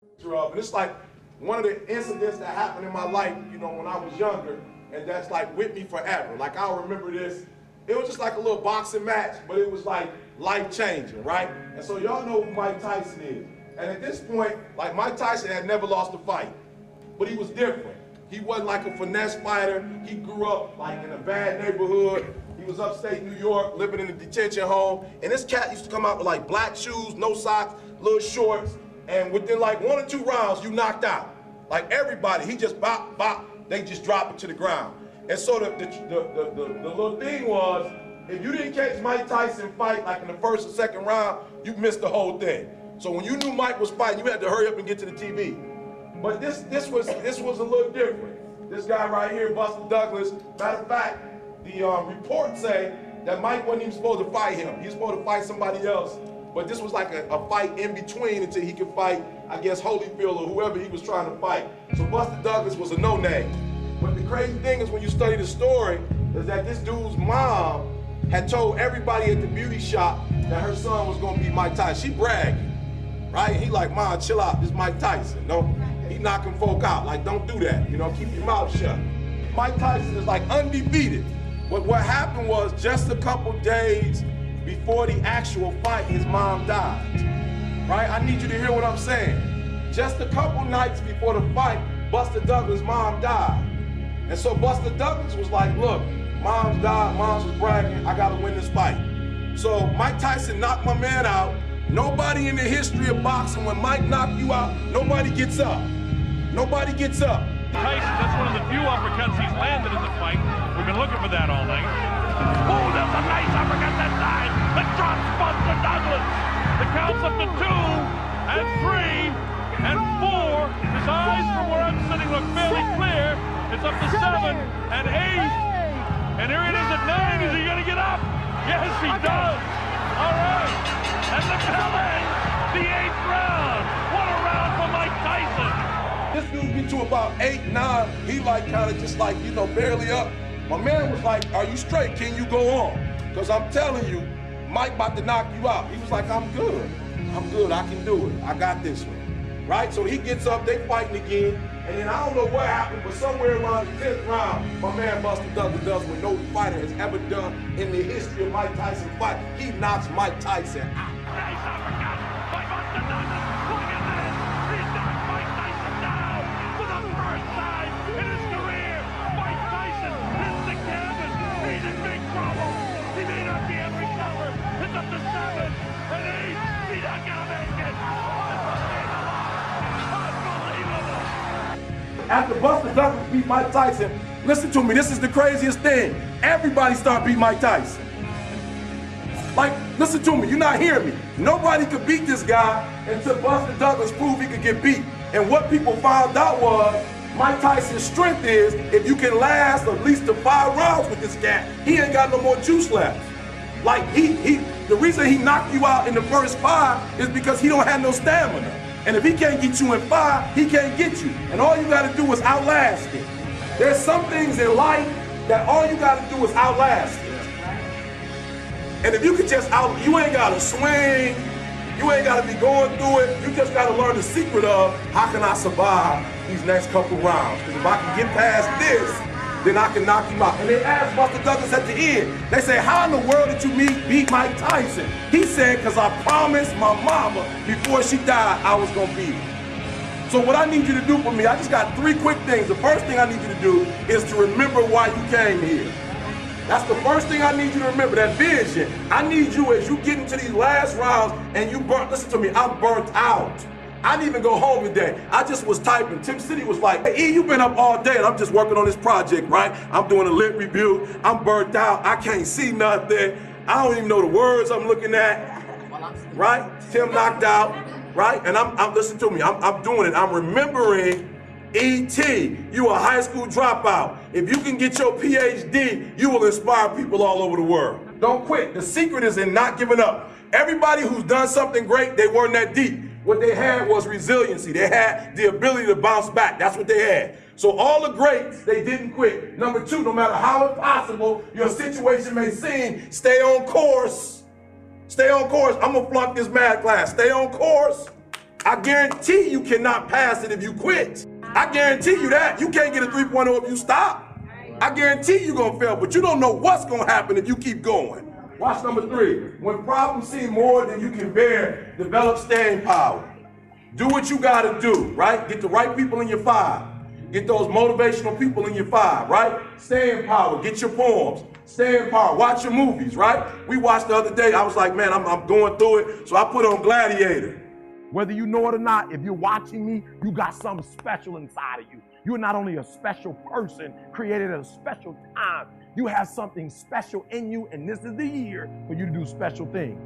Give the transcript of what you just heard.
And it's like one of the incidents that happened in my life, you know, when I was younger, and that's like with me forever. Like I'll remember this. It was just like a little boxing match, but it was like life-changing, right? And so y'all know who Mike Tyson is. And at this point, like Mike Tyson had never lost a fight, but he was different. He wasn't like a finesse fighter. He grew up like in a bad neighborhood. He was upstate New York, living in a detention home. And this cat used to come out with like black shoes, no socks, little shorts. And within like 1 or 2 rounds, you knocked out. Like everybody, he just bop, bop, they just drop it to the ground. And so the little thing was, if you didn't catch Mike Tyson fight like in the first or second round, you missed the whole thing. So when you knew Mike was fighting, you had to hurry up and get to the TV. But this was a little different. This guy right here, Buster Douglas, matter of fact, the reports say that Mike wasn't even supposed to fight him. He was supposed to fight somebody else. But this was like a fight in between until he could fight, I guess, Holyfield or whoever he was trying to fight. So Buster Douglas was a no-name. But the crazy thing is when you study the story is that this dude's mom had told everybody at the beauty shop that her son was gonna be Mike Tyson. She bragged, right? He like, Mom, chill out, this is Mike Tyson. No, he knocking folk out. Like, don't do that, you know, keep your mouth shut. Mike Tyson is like undefeated. But what happened was just a couple days before the actual fight, his mom died, right? I need you to hear what I'm saying. Just a couple nights before the fight, Buster Douglas' mom died. And so Buster Douglas was like, look, mom's died, mom's was bragging, I gotta win this fight. So Mike Tyson knocked my man out. Nobody in the history of boxing, when Mike knocked you out, nobody gets up. Nobody gets up. Tyson, that's one of the few uppercuts he's landed in the fight. We've been looking for that all night. Oh, there's a nice uppercut that time. That drops Buster Douglas. The count's up to 2 and 3 and 4. His eyes, from where I'm sitting, look fairly clear. It's up to 7 and 8. And here it is at 9. Is he going to get up? Yes, he does. All right. And the bell ends the 8th round. What a round for Mike Tyson. This dude get to about 8, 9. He like kind of just like, you know, barely up. My man was like, are you straight? Can you go on? Because I'm telling you, Mike about to knock you out. He was like, I'm good. I'm good. I can do it. I got this one. Right? So he gets up. They fighting again. And then I don't know what happened, but somewhere around the 10th round, my man Buster Douglas does what no fighter has ever done in the history of Mike Tyson fight. He knocks Mike Tyson out. Nice uppercut by Buster Douglas. Look at this. He's knocked Mike Tyson down for the first time in his career. Mike Tyson hits the canvas. He's in big trouble. He may not be able to recover. It's up to 7 and 8. He's not gonna make it. Unbelievable. After Buster Douglas beat Mike Tyson, listen to me, this is the craziest thing. Everybody started beating Mike Tyson. Like, listen to me, you're not hearing me. Nobody could beat this guy until Buster Douglas proved he could get beat. And what people found out was, Mike Tyson's strength is, if you can last at least to 5 rounds with this cat, he ain't got no more juice left. Like, the reason he knocked you out in the first 5 is because he don't have no stamina. And if he can't get you in 5, he can't get you. And all you gotta do is outlast it. There's some things in life that all you gotta do is outlast it. And if you could just you ain't gotta swing, you ain't gotta be going through it, you just gotta learn the secret of how can I survive these next couple rounds? Because if I can get past this, then I can knock him out. And they asked Buster Douglas at the end, they say, how in the world did you beat Mike Tyson? He said, because I promised my mama before she died I was gonna beat her. So what I need you to do for me, I just got 3 quick things. The first thing I need you to do is to remember why you came here. That's the first thing I need you to remember, that vision. I need you as you get into these last rounds and you listen to me, I'm burnt out. I didn't even go home today. I just was typing. Tim City was like, hey, E, you've been up all day and I'm just working on this project, right? I'm doing a lit review. I'm burnt out. I can't see nothing. I don't even know the words I'm looking at, right? Tim knocked out, right? And I'm listen to me, I'm doing it. I'm remembering E.T., you a high school dropout. If you can get your PhD, you will inspire people all over the world. Don't quit. The secret is in not giving up. Everybody who's done something great, they weren't that deep. What they had was resiliency. They had the ability to bounce back. That's what they had. So all the greats, they didn't quit. Number 2, no matter how impossible your situation may seem, stay on course. Stay on course. I'm gonna flunk this math class. Stay on course. I guarantee you cannot pass it if you quit. I guarantee you that. You can't get a 3.0 if you stop. I guarantee you're going to fail, but you don't know what's going to happen if you keep going. Watch number 3. When problems seem more than you can bear, develop staying power. Do what you got to do, right? Get the right people in your 5. Get those motivational people in your 5, right? Stay in power. Get your poems. Stay in power. Watch your movies, right? We watched the other day. I was like, man, I'm going through it. So I put on Gladiator. Whether you know it or not, if you're watching me, you got something special inside of you. You're not only a special person created at a special time, you have something special in you, and this is the year for you to do special things.